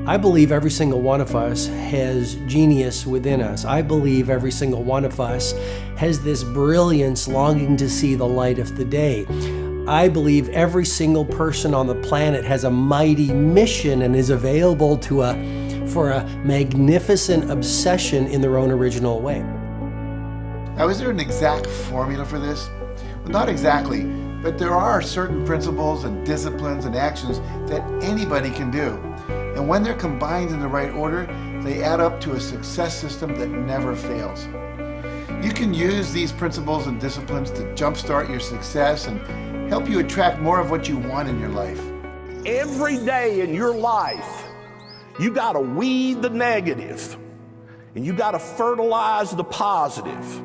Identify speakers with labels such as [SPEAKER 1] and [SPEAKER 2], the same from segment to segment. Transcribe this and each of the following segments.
[SPEAKER 1] I believe every single one of us has genius within us. I believe every single one of us has this brilliance longing to see the light of the day. I believe every single person on the planet has a mighty mission and is available for a magnificent obsession in their own original way.
[SPEAKER 2] Now, is there an exact formula for this? Well, not exactly, but there are certain principles and disciplines and actions that anybody can do. And when they're combined in the right order, they add up to a success system that never fails. You can use these principles and disciplines to jumpstart your success and help you attract more of what you want in your life.
[SPEAKER 3] Every day in your life, you got to weed the negative and you got to fertilize the positive.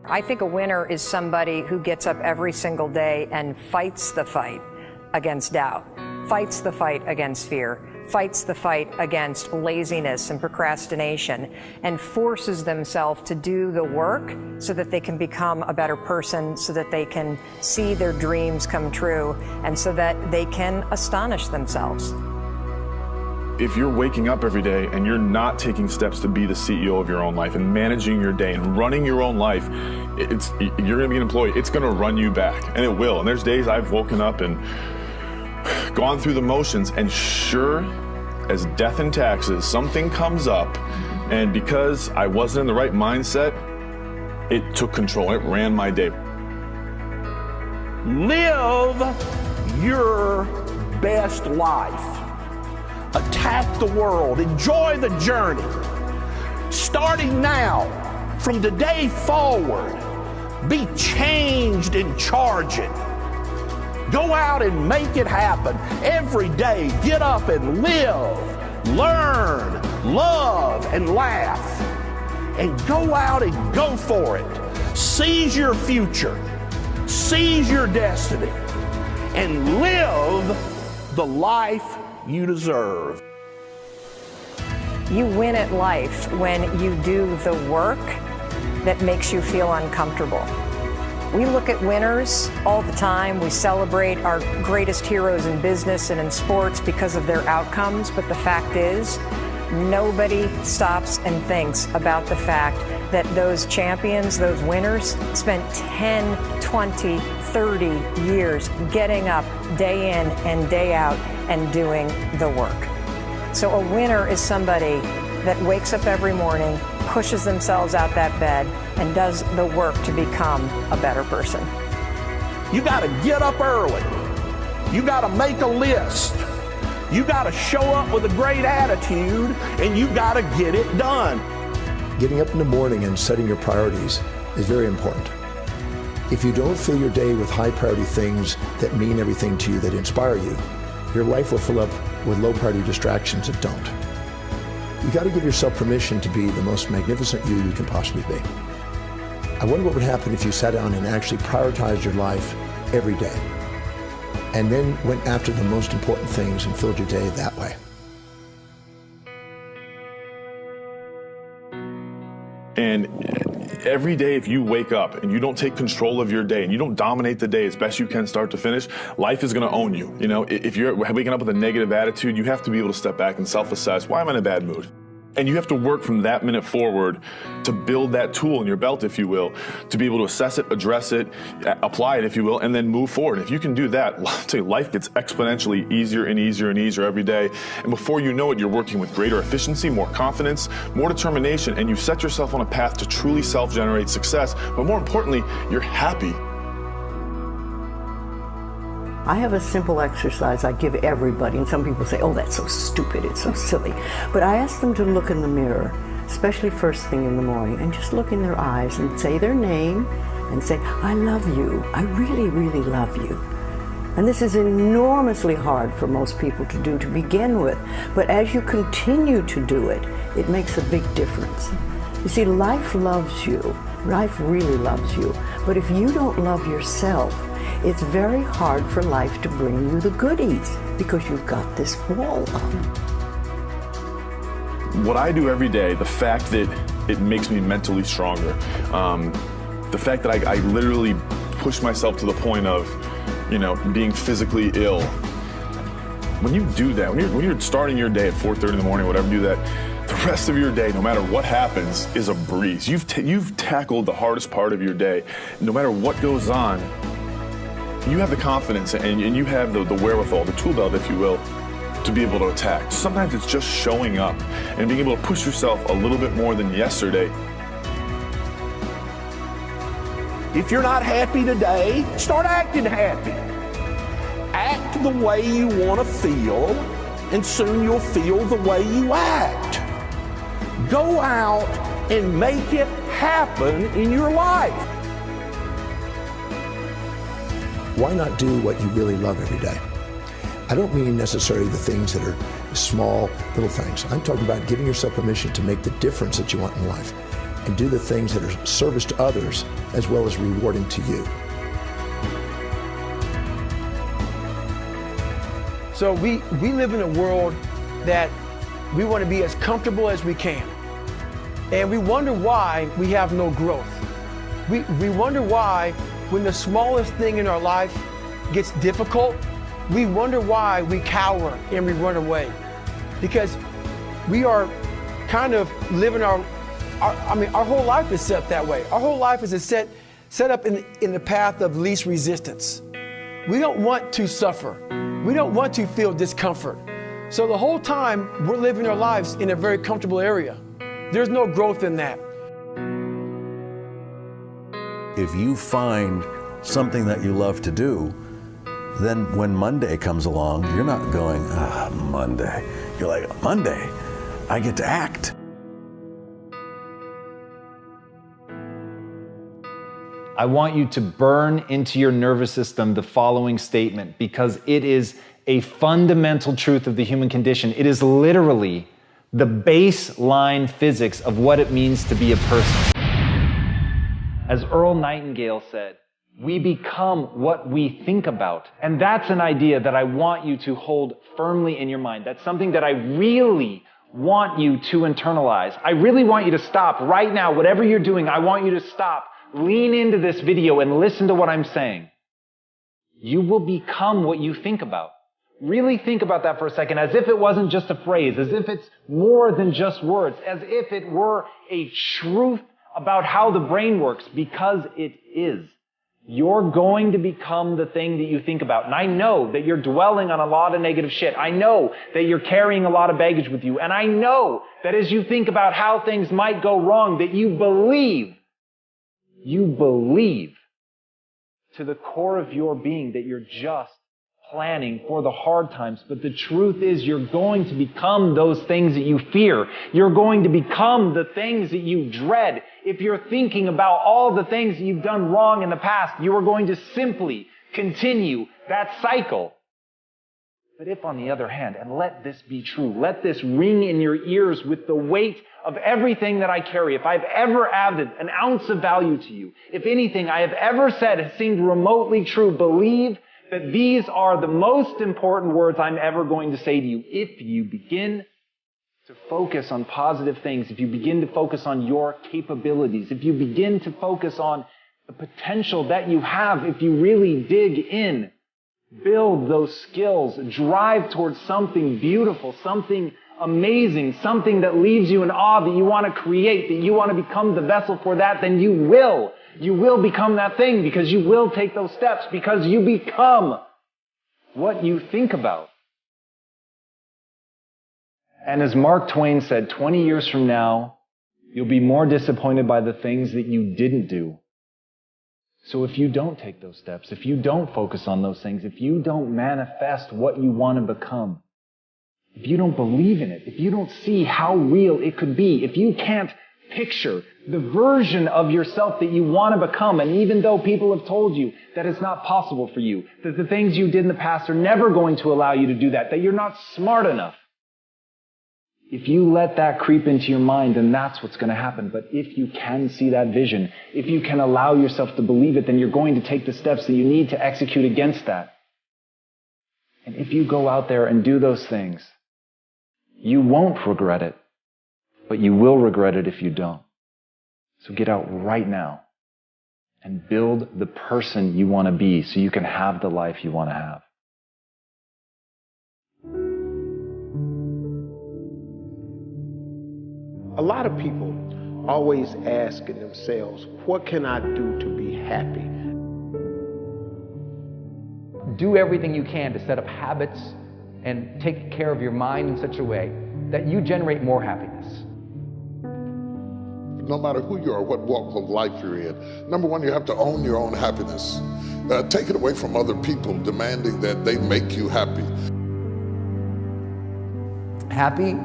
[SPEAKER 4] I think a winner is somebody who gets up every single day and fights the fight against doubt, fights the fight against fear, fights the fight against laziness and procrastination, and forces themselves to do the work so that they can become a better person, so that they can see their dreams come true, and so that they can astonish themselves.
[SPEAKER 5] If you're waking up every day and you're not taking steps to be the CEO of your own life and managing your day and running your own life, you're gonna be an employee. It's gonna run you back, and it will. And there's days I've woken up and gone through the motions, and sure as death and taxes, something comes up, and because I wasn't in the right mindset, it took control. It ran my day.
[SPEAKER 3] Live your best life. Attack the world. Enjoy the journey. Starting now, from today forward, be changed and charging. Go out and make it happen. Every day, get up and live, learn, love, and laugh. And go out and go for it. Seize your future. Seize your destiny. And live the life you deserve.
[SPEAKER 4] You win at life when you do the work that makes you feel uncomfortable. We look at winners all the time. We celebrate our greatest heroes in business and in sports because of their outcomes, but the fact is, nobody stops and thinks about the fact that those champions, those winners, spent 10, 20, 30 years getting up day in and day out and doing the work. So a winner is somebody that wakes up every morning, pushes themselves out that bed, and does the work to become a better person.
[SPEAKER 3] You got to get up early. You got to make a list. You got to show up with a great attitude, and you got to get it done.
[SPEAKER 6] Getting up in the morning and setting your priorities is very important. If you don't fill your day with high priority things that mean everything to you, that inspire you, your life will fill up with low priority distractions that don't. You got to give yourself permission to be the most magnificent you can possibly be. I wonder what would happen if you sat down and actually prioritized your life every day, and then went after the most important things and filled your day that way.
[SPEAKER 5] And every day, if you wake up and you don't take control of your day and you don't dominate the day as best you can start to finish, life is going to own you. You know, if you're waking up with a negative attitude, you have to be able to step back and self-assess. Why am I in a bad mood? And you have to work from that minute forward to build that tool in your belt, if you will, to be able to assess it, address it, apply it, if you will, and then move forward. If you can do that, I'll tell you, life gets exponentially easier and easier and easier every day. And before you know it, you're working with greater efficiency, more confidence, more determination, and you've set yourself on a path to truly self-generate success. But more importantly, you're happy.
[SPEAKER 7] I have a simple exercise I give everybody, and some people say, oh, that's so stupid, it's so silly. But I ask them to look in the mirror, especially first thing in the morning, and just look in their eyes and say their name and say, I love you, I really, really love you. And this is enormously hard for most people to do to begin with, but as you continue to do it, it makes a big difference. You see, life loves you, life really loves you, but if you don't love yourself, it's very hard for life to bring you the goodies because you've got this wall up.
[SPEAKER 5] What I do every day, the fact that it makes me mentally stronger, the fact that I literally push myself to the point of, being physically ill, When you do that, when you're starting your day at 4:30 in the morning, whatever, do that, the rest of your day, no matter what happens, is a breeze. You've tackled the hardest part of your day. No matter what goes on, you have the confidence and you have the wherewithal, the tool belt, if you will, to be able to attack. Sometimes it's just showing up and being able to push yourself a little bit more than yesterday.
[SPEAKER 3] If you're not happy today, start acting happy. Act the way you want to feel, and soon you'll feel the way you act. Go out and make it happen in your life.
[SPEAKER 6] Why not do what you really love every day? I don't mean necessarily the things that are small, little things. I'm talking about giving yourself permission to make the difference that you want in life and do the things that are service to others as well as rewarding to you.
[SPEAKER 8] So we live in a world that we want to be as comfortable as we can. And we wonder why we have no growth. We wonder why when the smallest thing in our life gets difficult, we wonder why we cower and we run away. Because we are kind of living our whole life is set that way. Our whole life is set up in the path of least resistance. We don't want to suffer. We don't want to feel discomfort. So the whole time we're living our lives in a very comfortable area. There's no growth in that.
[SPEAKER 9] If you find something that you love to do, then when Monday comes along, you're not going, Monday. You're like, Monday, I get to act.
[SPEAKER 10] I want you to burn into your nervous system the following statement because it is a fundamental truth of the human condition. It is literally the baseline physics of what it means to be a person. As Earl Nightingale said, we become what we think about. And that's an idea that I want you to hold firmly in your mind. That's something that I really want you to internalize. I really want you to stop right now. Whatever you're doing, I want you to stop. Lean into this video and listen to what I'm saying. You will become what you think about. Really think about that for a second, as if it wasn't just a phrase, as if it's more than just words, as if it were a truth about how the brain works, because it is. You're going to become the thing that you think about. And I know that you're dwelling on a lot of negative shit. I know that you're carrying a lot of baggage with you. And I know that as you think about how things might go wrong, that you believe to the core of your being that you're just planning for the hard times. But the truth is you're going to become those things that you fear. You're going to become the things that you dread. If you're thinking about all the things that you've done wrong in the past, you are going to simply continue that cycle. But if, on the other hand, and let this be true, let this ring in your ears with the weight of everything that I carry, if I've ever added an ounce of value to you, if anything I have ever said has seemed remotely true, believe that these are the most important words I'm ever going to say to you. If you begin to focus on positive things, if you begin to focus on your capabilities, if you begin to focus on the potential that you have, if you really dig in, build those skills, drive towards something beautiful, something amazing, something that leaves you in awe, that you want to create, that you want to become the vessel for that, then you will. You will become that thing because you will take those steps because you become what you think about. And as Mark Twain said, 20 years from now, you'll be more disappointed by the things that you didn't do. So if you don't take those steps, if you don't focus on those things, if you don't manifest what you want to become, if you don't believe in it, if you don't see how real it could be, if you can't picture the version of yourself that you want to become, and even though people have told you that it's not possible for you, that the things you did in the past are never going to allow you to do that you're not smart enough, if you let that creep into your mind, then that's what's going to happen. But if you can see that vision, if you can allow yourself to believe it, then you're going to take the steps that you need to execute against that. And if you go out there and do those things, you won't regret it, but you will regret it if you don't. So get out right now and build the person you want to be so you can have the life you want to have.
[SPEAKER 11] A lot of people always asking themselves, what can I do to be happy?
[SPEAKER 12] Do everything you can to set up habits and take care of your mind in such a way that you generate more happiness.
[SPEAKER 13] No matter who you are, what walk of life you're in, number one, you have to own your own happiness. Take it away from other people demanding that they make you happy.
[SPEAKER 12] Happy,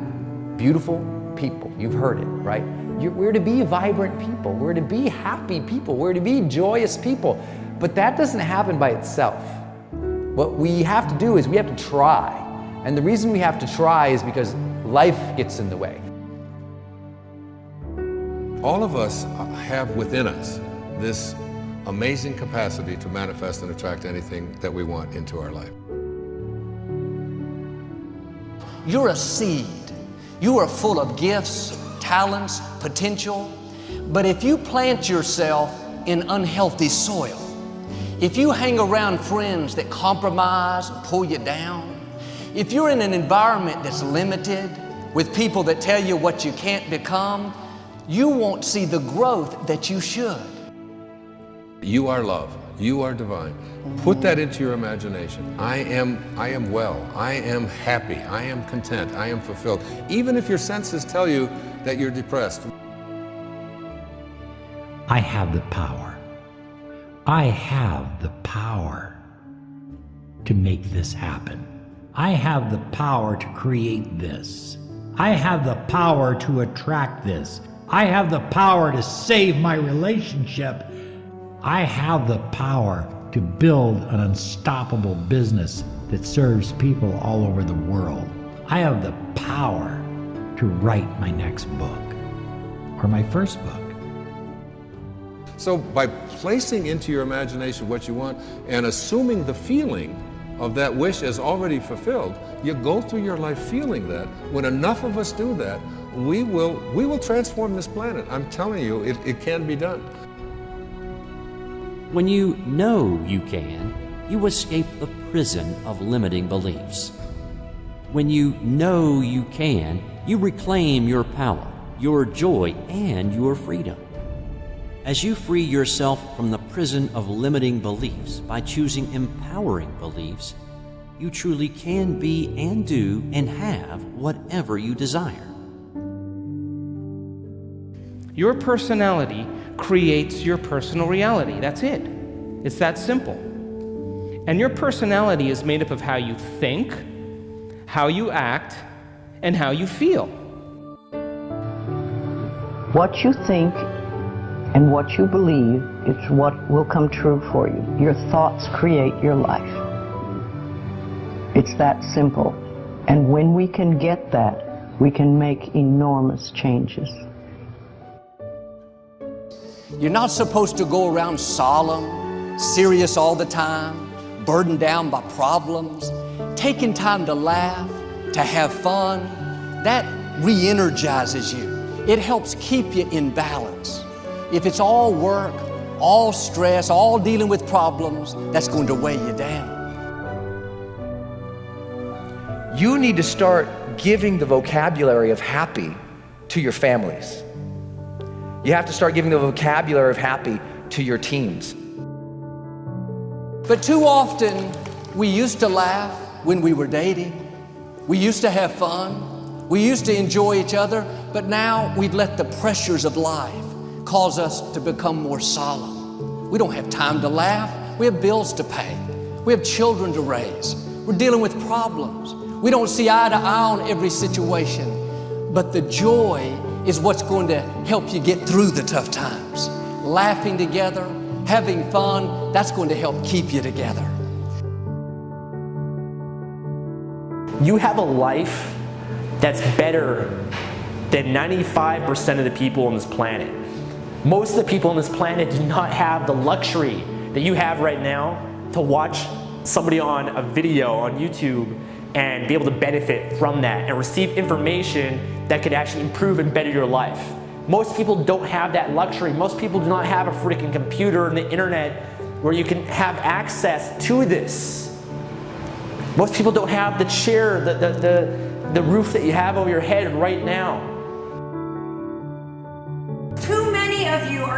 [SPEAKER 12] beautiful people. You've heard it, right? We're to be vibrant people. We're to be happy people. We're to be joyous people. But that doesn't happen by itself. What we have to do is we have to try. And the reason we have to try is because life gets in the way.
[SPEAKER 14] All of us have within us this amazing capacity to manifest and attract anything that we want into our life.
[SPEAKER 15] You're a seed. You are full of gifts, talents, potential. But if you plant yourself in unhealthy soil, if you hang around friends that compromise and pull you down, if you're in an environment that's limited with people that tell you what you can't become, you won't see the growth that you should.
[SPEAKER 14] You are love. You are divine. Put that into your imagination. I am well. I am happy. I am content. I am fulfilled. Even if your senses tell you that you're depressed.
[SPEAKER 16] I have the power. I have the power to make this happen. I have the power to create this. I have the power to attract this. I have the power to save my relationship. I have the power to build an unstoppable business that serves people all over the world. I have the power to write my next book or my first book.
[SPEAKER 14] So by placing into your imagination what you want and assuming the feeling of that wish as already fulfilled, you go through your life feeling that. When enough of us do that, we will transform this planet. I'm telling you, it can be done.
[SPEAKER 17] When you know you can, you escape the prison of limiting beliefs. When you know you can, you reclaim your power, your joy, and your freedom. As you free yourself from the prison of limiting beliefs by choosing empowering beliefs, you truly can be and do and have whatever you desire.
[SPEAKER 18] Your personality creates your personal reality. That's it. It's that simple. And your personality is made up of how you think, how you act, and how you feel.
[SPEAKER 7] What you think and what you believe is what will come true for you. Your thoughts create your life. It's that simple. And when we can get that, we can make enormous changes.
[SPEAKER 15] You're not supposed to go around solemn, serious all the time, burdened down by problems. Taking time to laugh, to have fun, that re-energizes you. It helps keep you in balance. If it's all work, all stress, all dealing with problems, that's going to weigh you down.
[SPEAKER 12] You need to start giving the vocabulary of happy to your families. You have to start giving the vocabulary of happy to your teams.
[SPEAKER 15] But too often, we used to laugh when we were dating. We used to have fun. We used to enjoy each other. But now we've let the pressures of life cause us to become more solemn. We don't have time to laugh. We have bills to pay. We have children to raise. We're dealing with problems. We don't see eye to eye on every situation. But the joy is what's going to help you get through the tough times. Laughing together, having fun, that's going to help keep you together.
[SPEAKER 19] You have a life that's better than 95% of the people on this planet. Most of the people on this planet do not have the luxury that you have right now to watch somebody on a video on YouTube and be able to benefit from that and receive information that could actually improve and better your life. Most people don't have that luxury. Most people do not have a freaking computer and the internet where you can have access to this. Most people don't have the chair, the roof that you have over your head right now.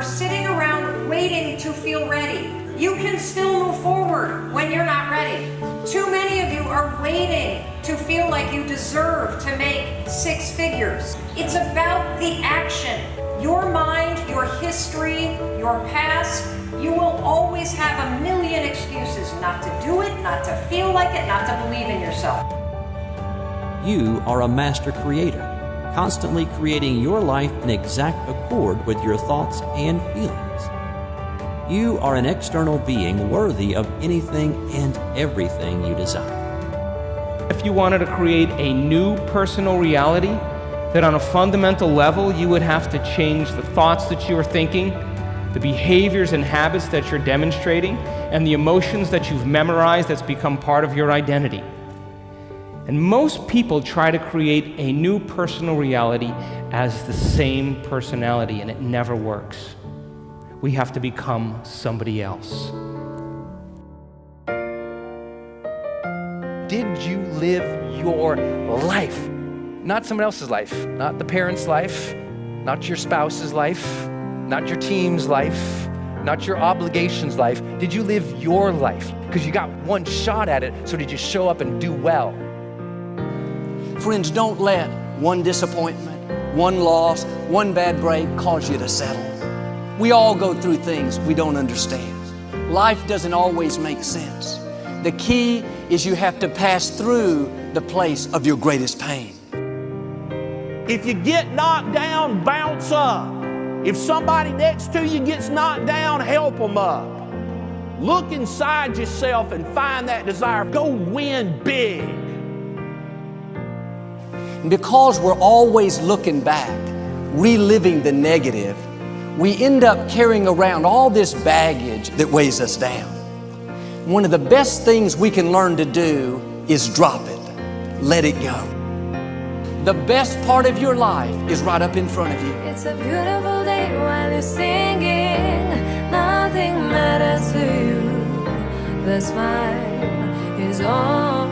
[SPEAKER 4] are sitting around waiting to feel ready. You can still move forward when you're not ready. Too many of you are waiting to feel like you deserve to make 6 figures. It's about the action. Your mind, your history, your past, you will always have a million excuses not to do it, not to feel like it, not to believe in yourself.
[SPEAKER 17] You are a master creator, constantly creating your life in exact accord with your thoughts and feelings. You are an external being worthy of anything and everything you desire.
[SPEAKER 18] If you wanted to create a new personal reality, that on a fundamental level you would have to change the thoughts that you are thinking, the behaviors and habits that you're demonstrating, and the emotions that you've memorized that's become part of your identity. And most people try to create a new personal reality as the same personality, and it never works. We have to become somebody else.
[SPEAKER 12] Did you live your life? Not someone else's life, not the parent's life, not your spouse's life, not your team's life, not your obligation's life. Did you live your life? Because you got one shot at it, so did you show up and do well?
[SPEAKER 15] Friends, don't let one disappointment, one loss, one bad break cause you to settle. We all go through things we don't understand. Life doesn't always make sense. The key is you have to pass through the place of your greatest pain.
[SPEAKER 3] If you get knocked down, bounce up. If somebody next to you gets knocked down, help them up. Look inside yourself and find that desire. Go win big.
[SPEAKER 15] Because we're always looking back, reliving the negative, we end up carrying around all this baggage that weighs us down. One of the best things we can learn to do is drop it, let it go. The best part of your life is right up in front of you.
[SPEAKER 20] It's a beautiful day while you're singing. Nothing matters to you. The smile is on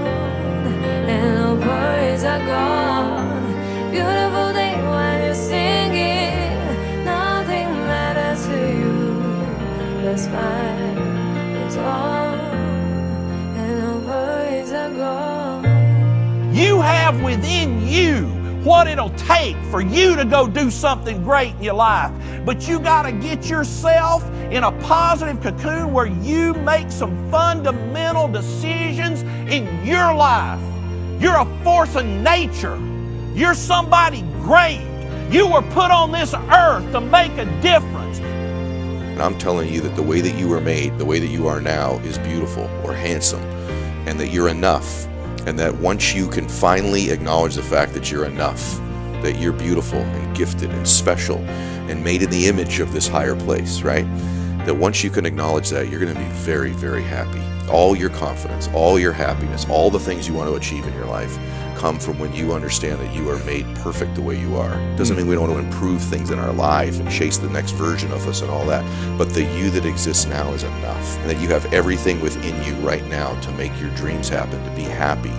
[SPEAKER 20] and no worries are gone. Beautiful day while you're singing. Nothing matters to you. The smile is on and no worries are gone.
[SPEAKER 3] You have within you what it'll take for you to go do something great in your life. But you got to get yourself in a positive cocoon where you make some fundamental decisions in your life. You're a force of nature. You're somebody great. You were put on this earth to make a difference.
[SPEAKER 21] And I'm telling you that the way that you were made, the way that you are now, is beautiful or handsome, and that you're enough. And that once you can finally acknowledge the fact that you're enough, that you're beautiful and gifted and special and made in the image of this higher place, right? That once you can acknowledge that, you're going to be very, very happy. All your confidence, all your happiness, all the things you want to achieve in your life come from when you understand that you are made perfect the way you are. Doesn't mean we don't want to improve things in our life and chase the next version of us and all that, but the you that exists now is enough, and that you have everything within you right now to make your dreams happen, to be happy.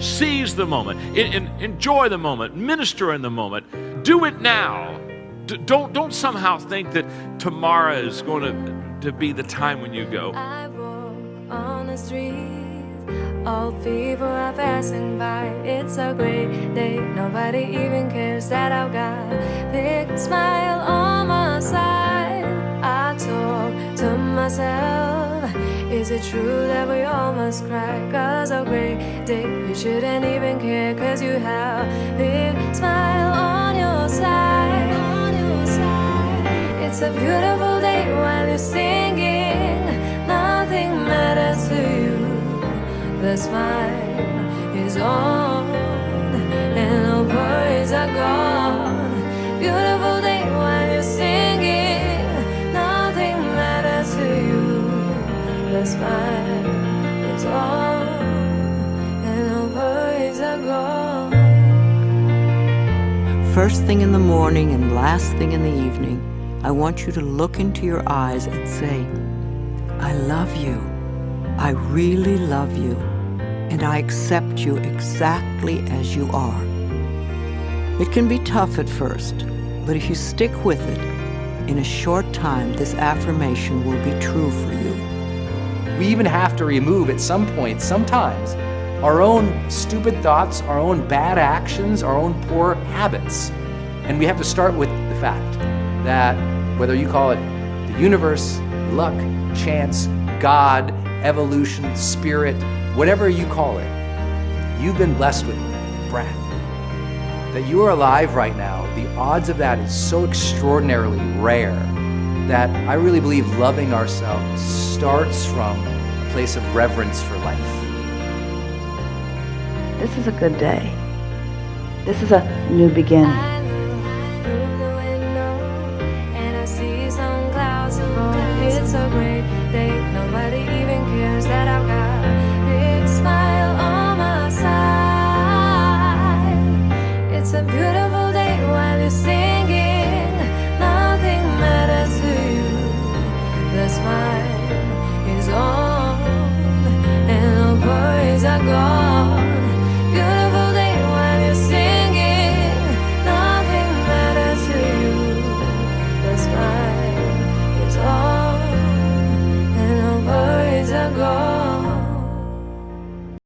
[SPEAKER 22] Seize the moment, enjoy the moment, minister in the moment, do it now. Don't somehow think that tomorrow is going to be the time when you go.
[SPEAKER 20] I walk on the street. All people are passing by. It's a great day. Nobody even cares that I've got a big smile on my side. I talk to myself. Is it true that we all must cry? 'Cause a great day, you shouldn't even care. 'Cause you have a big smile on your side. It's a beautiful day while you're singing. Nothing matters to you. The smile is on and no worries are gone. Beautiful day while you're singing. Nothing matters to you. The smile is on and no worries are gone.
[SPEAKER 7] First thing in the morning and last thing in the evening, I want you to look into your eyes and say, I love you. I really love you, and I accept you exactly as you are. It can be tough at first,
[SPEAKER 1] But if you stick with it, in a short time, this affirmation will be true for you.
[SPEAKER 12] We even have to remove at some point, sometimes, our own stupid thoughts, our own bad actions, our own poor habits. And we have to start with the fact that whether you call it the universe, luck, chance, God, evolution, spirit, whatever you call it, you've been blessed with breath. That you are alive right now, the odds of that is so extraordinarily rare that I really believe loving ourselves starts from a place of reverence for life.
[SPEAKER 2] This is a good day. This is a new beginning.